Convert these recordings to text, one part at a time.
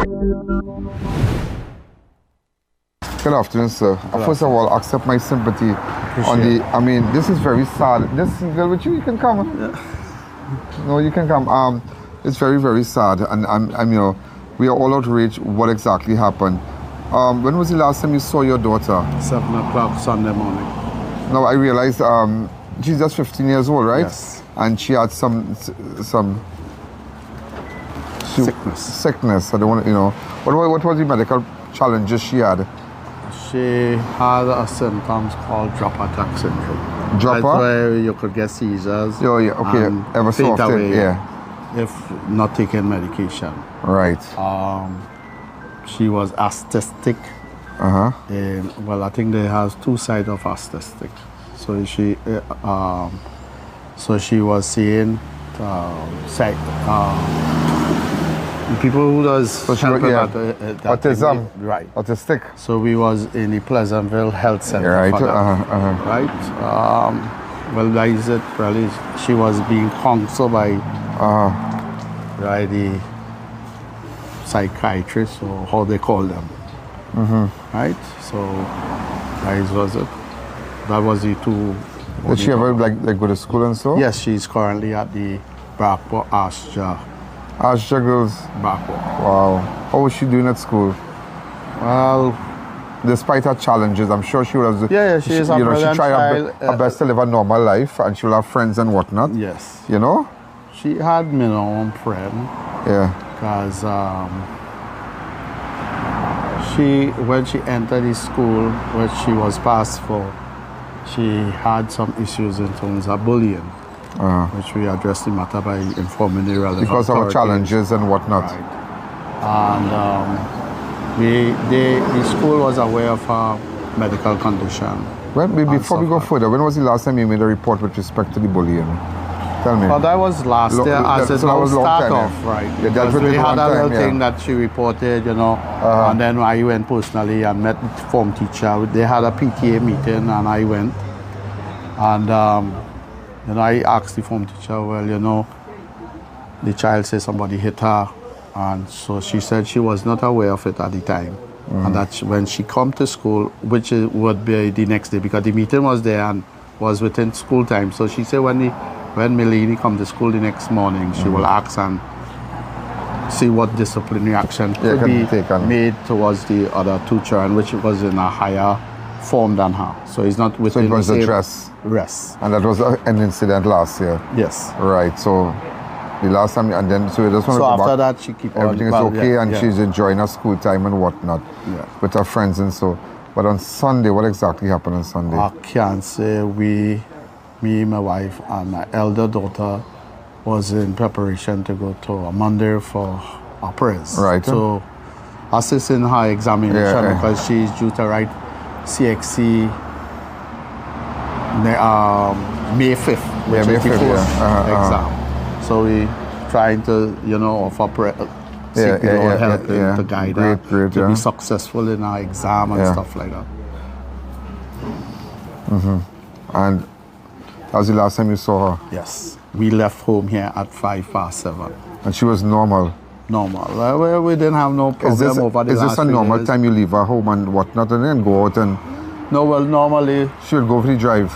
Good afternoon, sir. First of all, accept my sympathy on the. I mean, this is very sad. This girl with you can come. Yeah. No, you can come. It's very, very sad, and I'm you know, we are all outraged. What exactly happened? When was the last time you saw your daughter? 7 o'clock Sunday morning. No, I realized she's just 15 years old, right? Yes. And she had some sickness. I don't want to, you know. What was the medical challenges she had? She had a symptoms called drop attack syndrome. Dropper? That's where you could get seizures. Oh, yeah, okay. Ever so often, away, yeah. If not taking medication. Right. She was autistic. Well, I think they have two sides of autistic. So she was seeing people who does autism, right? Autistic. So we was in the Pleasantville Health Center. Right. For that, right. Well, that is it. Probably she was being counseled by the psychiatrist or how they call them. Right. So that was it. That was the two. Did she ever like go to school and so? Yes, she's currently at the Barrackpore Asja girls. Barrackpore. Wow. How was she doing at school? Well, despite her challenges, I'm sure she would have. Yeah, she is a brilliant she tried child, her best to live a normal life, and she will have friends and whatnot. Yes. You know. She had minimum friend. Yeah. Because when she entered the school, which she was passed for, she had some issues in terms of bullying, which we addressed the matter by informing the relevant because of her challenges and whatnot. Right. And the school was aware of her medical condition. Before we go further, when was the last time you made a report with respect to the bullying? Tell me. Well, that was last year as it now start off, right? Because we had a little thing that she reported, you know, and then I went personally and met the form teacher. They had a PTA meeting and I went. And, you know, I asked the form teacher, well, you know, the child said somebody hit her. And so she said she was not aware of it at the time. And that when she come to school, which would be the next day, because the meeting was there and was within school time. So she said when Malini come to school the next morning, she will ask and see what disciplinary action could be made towards the other two children, which was in a higher form than her. So it's not within the same rest. And that was an incident last year. Yes. Right. So the last time, and then so just want to go after back, that she keep everything on, is okay, and she's enjoying her school time and whatnot with her friends and so. But on Sunday, what exactly happened on Sunday? I can't say. Me, my wife, and my elder daughter was in preparation to go to a Monday for our prayers. Right. So assisting her examination because she's due to write CXC May 5th, which is the first exam. So we trying to, you know, offer seek Lord help to guide her to be successful in her exam and stuff like that. And that was the last time you saw her? Yes. We left home here at 7:05. And she was normal? Normal. We didn't have no problem over the last 3 years. Is this a normal time you leave her home and whatnot and then go out and... No, well, normally... She would go for the drive?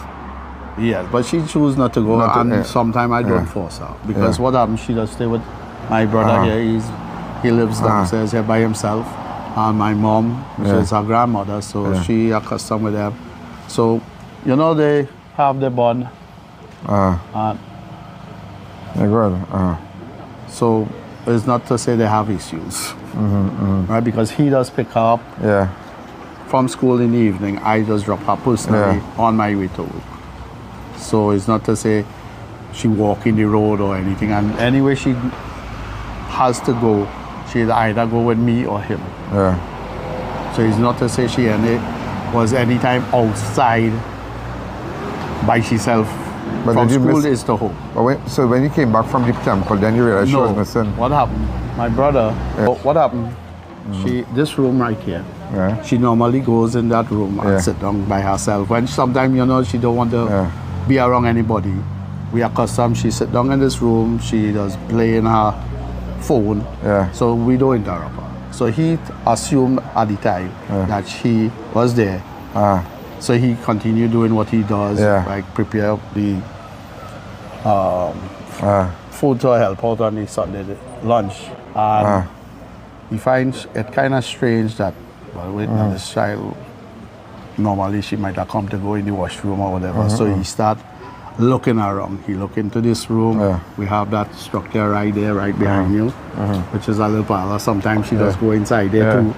Yes, but she chooses not to go, and sometimes I don't force her. Because what happens, she does stay with my brother here. He lives downstairs here by himself. And my mom, which is her grandmother, so she accustomed with them. So, you know, they have the bond. So it's not to say they have issues, right? Because he does pick her up from school in the evening. I just drop her personally on my way to work. So it's not to say she walk in the road or anything. And anyway, she has to go. She'll either go with me or him. So it's not to say she was anytime outside by herself. But from school is to home. So when you came back from the temple, then you realized she was missing? What happened? My brother, what happened? This room right here, she normally goes in that room and sit down by herself. When sometimes, you know, she don't want to be around anybody. We are accustomed, she sit down in this room, she does play in her phone, so we don't interrupt her. So he assumed at the time that she was there. So he continued doing what he does, like prepare the food to help out on the Sunday lunch. And he finds it kind of strange that, well, wait, this child, normally she might have come to go in the washroom or whatever. So he start looking around. He look into this room. We have that structure right there, right behind you, which is a little parlor. Sometimes she does go inside there too.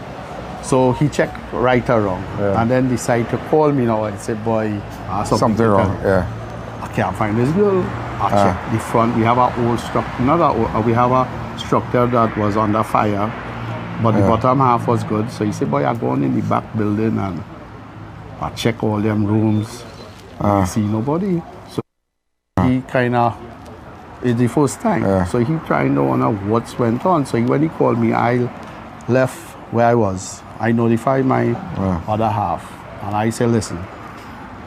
So he checked right around and then decide to call me now and say, boy, something wrong. I can't find this girl. I check the front. We have our old structure. We have a structure that was under fire, but the bottom half was good. So he said, boy, I go on in the back building and I check all them rooms. I see nobody. So he kind of, it's the first time. So he trying to wonder what's went on. So when he called me, I left where I was. I notified my other half. And I said, listen,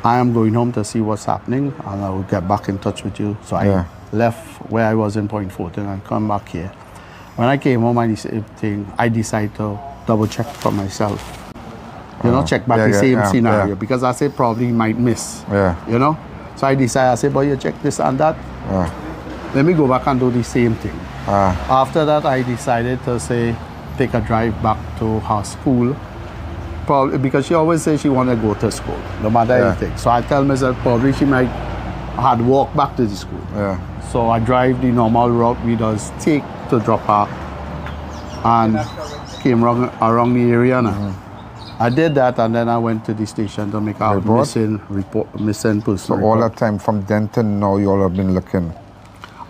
I am going home to see what's happening and I will get back in touch with you. So I left where I was in Point Fortin and come back here. When I came home, I decided to double check for myself. You know, check back the same scenario because I said probably might miss. You know? So I decided, I said, boy, you check this and that. Let me go back and do the same thing. After that, I decided to say, take a drive back to her school. Probably because she always says she want to go to school, no matter anything. So I tell myself probably she might had walked back to the school. So I drive the normal route we does take to drop her and came around the area now. I did that and then I went to the station to make a missing person. So all that time from then to now you all have been looking?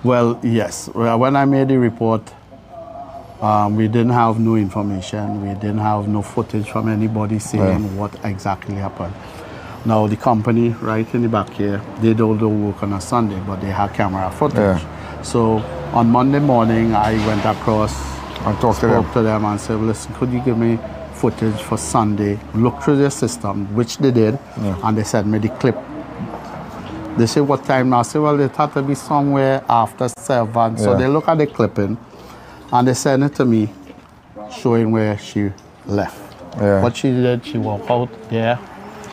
Well, yes. When I made the report, we didn't have no information. We didn't have no footage from anybody saying what exactly happened. Now the company right in the back here, they don't do work on a Sunday, but they have camera footage. So on Monday morning, I went across and spoke to them and said, listen, could you give me footage for Sunday? Look through their system, which they did, and they sent me the clip. They say, what time now? I said, well, it had to be somewhere after 7. So they look at the clipping, and they sent it to me, showing where she left. What she did, she walked out there.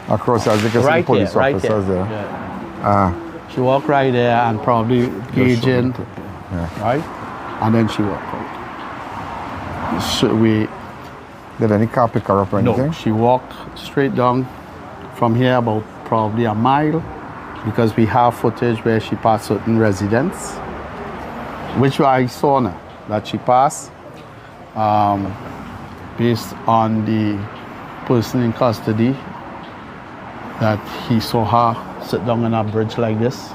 Across, as you can see, the police officers there. She walked right there and probably gauging, right? And then she walked out. So did any car pick her up or anything? No, she walked straight down from here about probably a mile because we have footage where she passed certain residents, which I saw now, that she passed based on the person in custody, that he saw her sit down on a bridge like this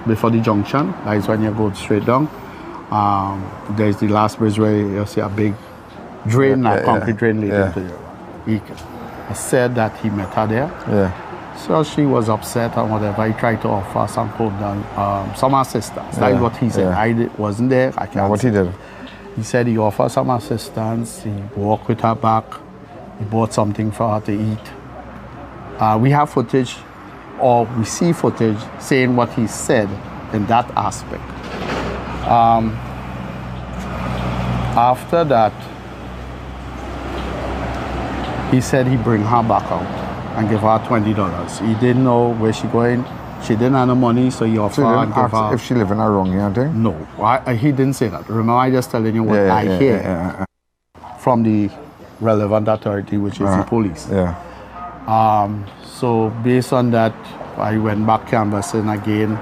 before the junction. That is when you go straight down. There's the last bridge where you see a big drain, a concrete drain leading into your vehicle. I said that he met her there. So she was upset and whatever. He tried to offer some assistance. That is what he said. I wasn't there. I can't. What he did? He said he offered some assistance. He walked with her back. He bought something for her to eat. We have footage, or we see footage saying what he said in that aspect. After that, he said he'd bring her back out and give her $20. He didn't know where she going. She didn't have no money, so he offered her and gave her. If she living around here, I think? No, he didn't say that. Remember, I just telling you what I hear from the relevant authority, which is the police. So based on that, I went back canvassing again,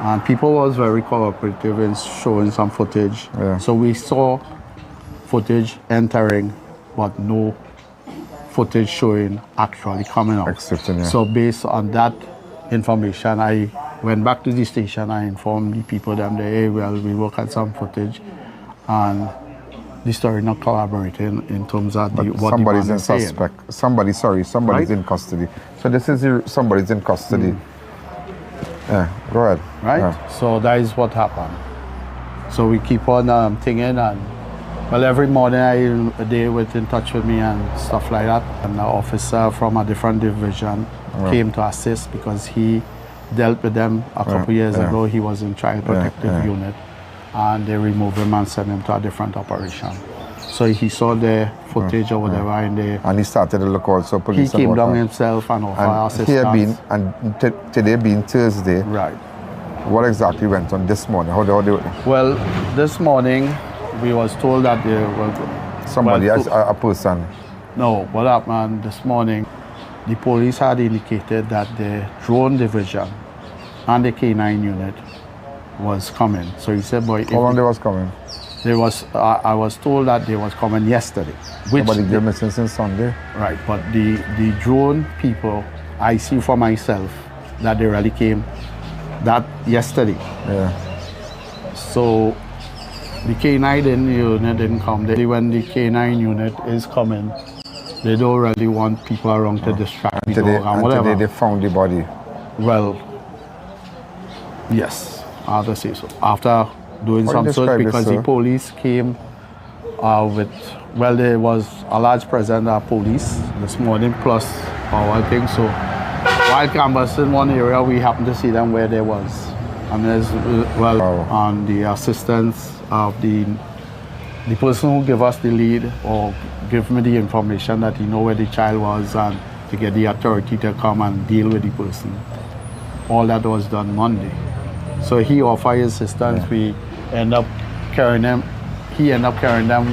and people was very cooperative in showing some footage. So we saw footage entering, but no footage showing actually coming out. So based on that information, I went back to the station. I informed the people them there, hey, well, we work at some footage, and the story not collaborating in terms of what somebody's in suspect. Somebody's in custody. So this is somebody's in custody. Go ahead. Right. So that is what happened. So we keep on thinking, and well, every morning they were in touch with me and stuff like that. And an officer from a different division came to assist because he dealt with them a couple years ago. He was in Child Protective Unit, and they removed him and sent him to a different operation. So he saw the footage or whatever in there. And he started to look also police. He came down himself and offered assistance. Today being Thursday. Right. What exactly went on this morning? Well, this morning we was told that there was somebody as a person. No, what happened this morning? The police had indicated that the drone division and the K9 unit was coming. So he said, boy, how long they was coming? I was told that they was coming yesterday. Nobody gave me since Sunday. Right, but the drone people, I see for myself that they really came that yesterday. Yeah. So the K9 unit didn't come. When the K9 unit is coming, they don't really want people around to distract people and whatever. Today they found the body. Well, yes, I have to say so. After doing some search, because the police came there was a large presence of police this morning plus our thing. So while canvassing one area, we happened to see them where there was. And there's on the assistance of the person who gave us the lead or give me the information that he know where the child was and to get the authority to come and deal with the person. All that was done Monday. So he offered his assistance. Yeah. We end up carrying them. He ended up carrying them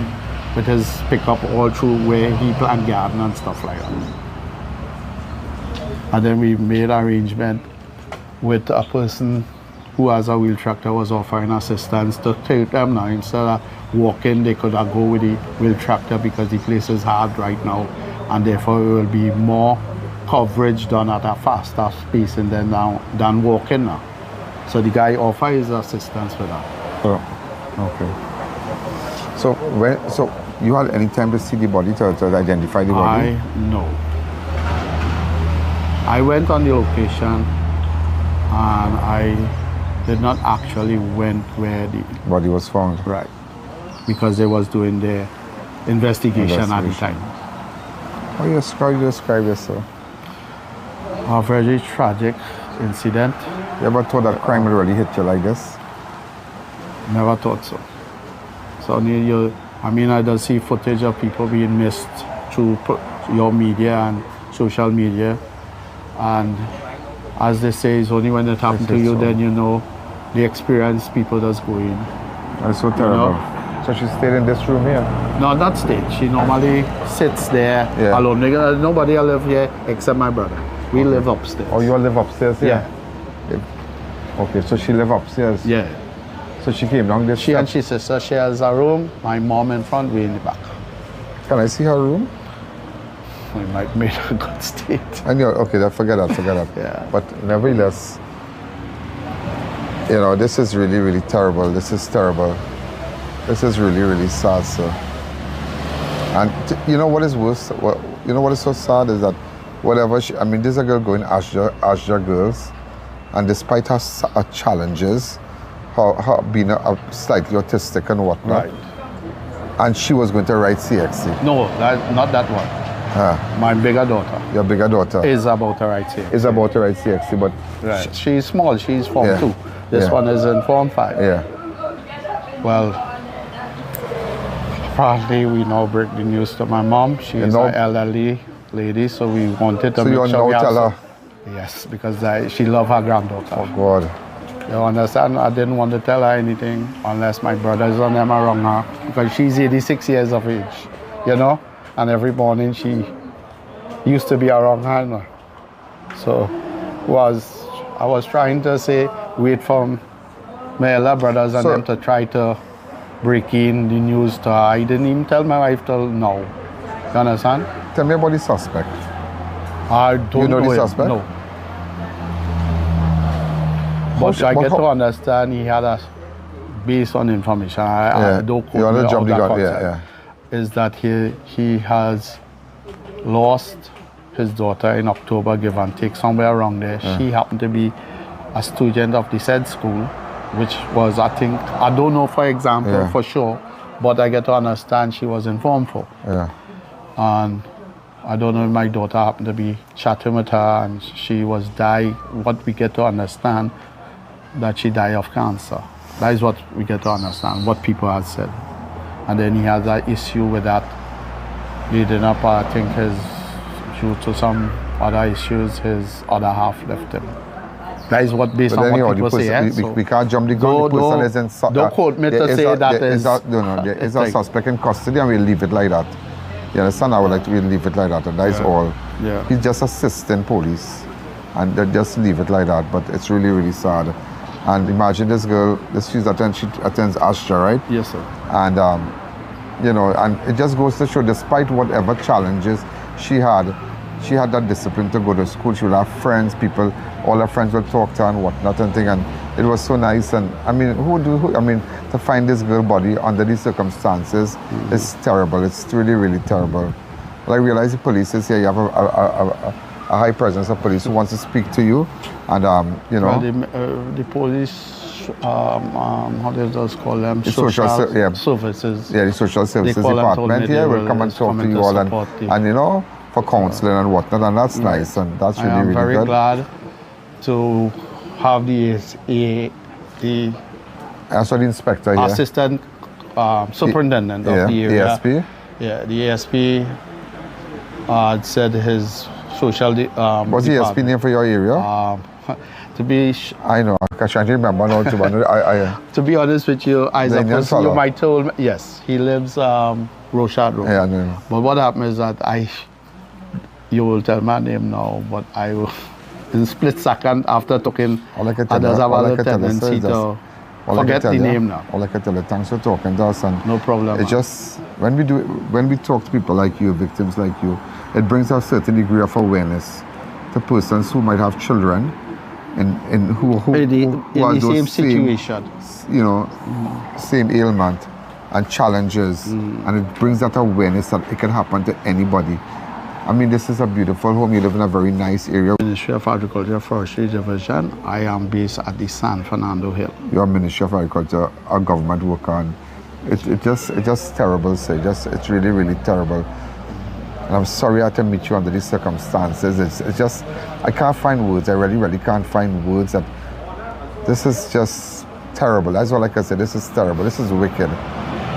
with his pickup all through where he planned garden and stuff like that. And then we made arrangement with a person who has a wheel tractor was offering assistance to take them now. Instead of walking, they could go with the wheel tractor because the place is hard right now, and therefore it will be more coverage done at a faster pace and then than walking now. So the guy offers his assistance for that. Oh, okay. So you had any time to see the body to identify the body? No. I went on the location and I did not actually went where the body was found. Right. Because they was doing the investigation at the time. How you describe yourself? A very tragic incident. You ever thought that crime would really hit you like this? Never thought so. So I just see footage of people being missed through your media and social media. And as they say, it's only when it happens to you, then you know the experience people does go in. That's so terrible. You know? So she stayed in this room here? No, not stayed. She normally sits there alone. Nobody else live here except my brother. We live upstairs. Oh, you all live upstairs here? Yeah. Okay, so she live upstairs? Yeah. So she came down this She and she sister shares a room. My mom in front, we in the back. Can I see her room? We might make a good state. And okay, forget that. Yeah. But nevertheless, this is really, really terrible. This is terrible. This is really, really sad, sir. And you know what is worse? You know what is so sad is that this is a girl going Asja girls, and despite her challenges, her being a slightly autistic and whatnot, right. And she was going to write CXC. No, not that one. My bigger daughter. Your bigger daughter. Is about to write CXC. Is about to write CXC, but... Right. She's small, she's Form 2. This one is in Form 5. Yeah. Well, apparently we now break the news to my mom. She is an elderly lady, so we wanted to make sure we tell her. Yes, because she loves her granddaughter. Oh, God. You understand? I didn't want to tell her anything unless my brothers and them are around her, because she's 86 years of age, and every morning she used to be around her. So I was trying to say, wait for my elder brothers and them to try to break in the news to her. I didn't even tell my wife till now. You understand? Tell me about the suspect. I don't know the suspect? No. But I get to understand he had based on information. I don't quote me on that concept. Is that he has lost his daughter in October, give and take, somewhere around there. She happened to be a student of the said school, which was, I don't know for example for sure, but I get to understand she was informed for. Yeah. And I don't know if my daughter happened to be chatting with her and she was died. What we get to understand, that she died of cancer. That is what we get to understand, what people have said. and then he has an issue with that. Leading up, I think due to some other issues, his other half left him. That is what, based on what people say. We can't jump the gun. The person is in. Don't quote me to say that is. There is a suspect in custody, and we'll leave it like that. You understand? I would like to leave it like that, and that is all. Yeah. He's just assisting police, and they just leave it like that. But it's really, really sad. And imagine this girl. She attends Astra, right? Yes, sir. And you know, and it just goes to show, despite whatever challenges she had that discipline to go to school. She would have friends, people, all her friends would talk to her and whatnot and thing, and it was so nice. And I mean, to find this girl body under these circumstances is terrible. It's really, really terrible. But I realize the police is here. You have a high presence of police who wants to speak to you, and you know. Well, the police. How do you call them? Social services. Yeah, the social services department. Yeah, will come and talk to you all, and you know, for counseling and whatnot, and that's nice, and that's really, really good. I'm very glad to have the the inspector here. Assistant superintendent of the area. ASP. Yeah, the ASP said his social. What's the ASP name for your area? I know. I can't remember now. To be honest with you, you might told me. Yes, he lives Rochard Road. Yeah, I know. But what happened is that you will tell my name now, but I will, in a split second after talking, others have a tendency to forget the name now. All I can tell you, thanks for talking to us. And no problem. It's just, when we talk to people like you, victims like you, it brings a certain degree of awareness to persons who might have children who are the same situation, you know, same ailment and challenges, and it brings that awareness that it can happen to anybody. I mean, this is a beautiful home. You live in a very nice area. Ministry of Agriculture Forestry Division. I am based at the San Fernando Hill. You're Ministry of Agriculture, a government worker, and it's just terrible. It's really, really terrible. And I'm sorry I had to meet you under these circumstances. It's just, I can't find words. I really, really can't find words. That this is just terrible. That's all I can say. This is terrible. This is wicked.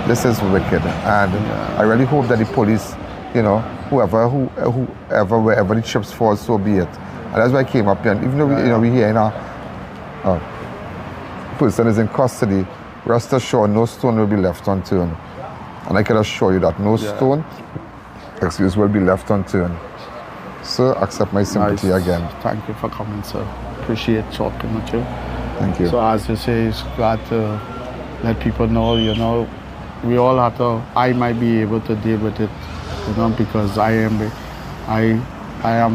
This is wicked. And I really hope that the police, you know, whoever, wherever the chips fall, so be it. And that's why I came up here. And even though we hear a person is in custody, rest assured, no stone will be left unturned. And I can assure you that no stone, will be left unturned. Sir, accept my sympathy again. Thank you for coming, sir. Appreciate talking with you. Thank you. So as you say, it's glad to let people know, you know, we all have to, I might be able to deal with it, you know, because I am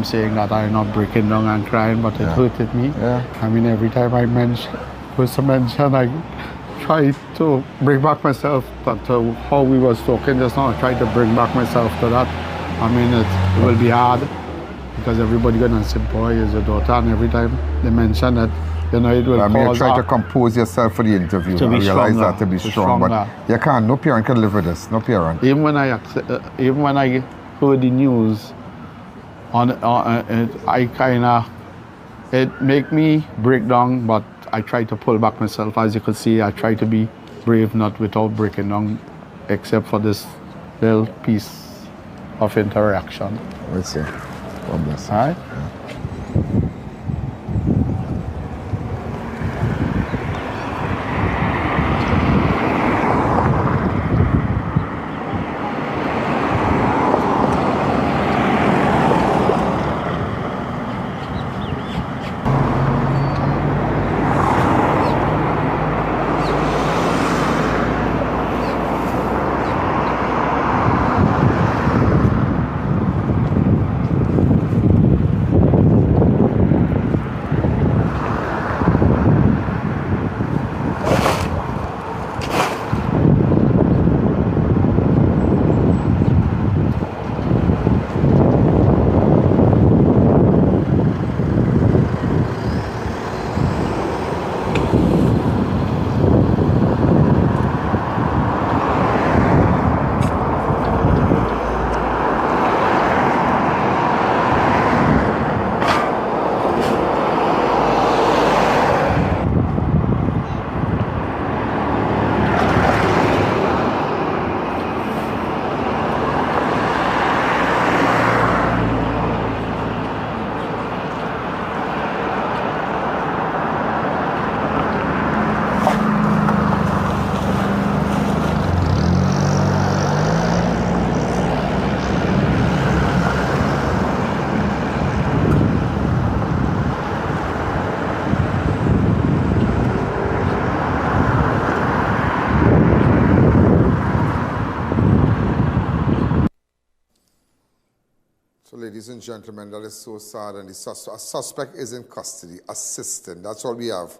saying that I'm not breaking down and crying, but it hurted me. Yeah. I mean, every time I mention, I try to bring back myself to how we was talking just now. I try to bring back myself to that. I mean, it will be hard because everybody gonna say, boy, is your daughter, and every time they mention that, you know, it will cause. Try to compose yourself for the interview. To be realize that to be strong, but you can't. No parent can live with this. No parent. Even when I heard the news, it make me break down, but I try to pull back myself. As you could see, I try to be brave, not without breaking down, except for this little piece of interaction. Let's see. God bless. All right. Yeah. So, ladies and gentlemen, that is so sad, and the suspect is in custody, assistant. That's all we have.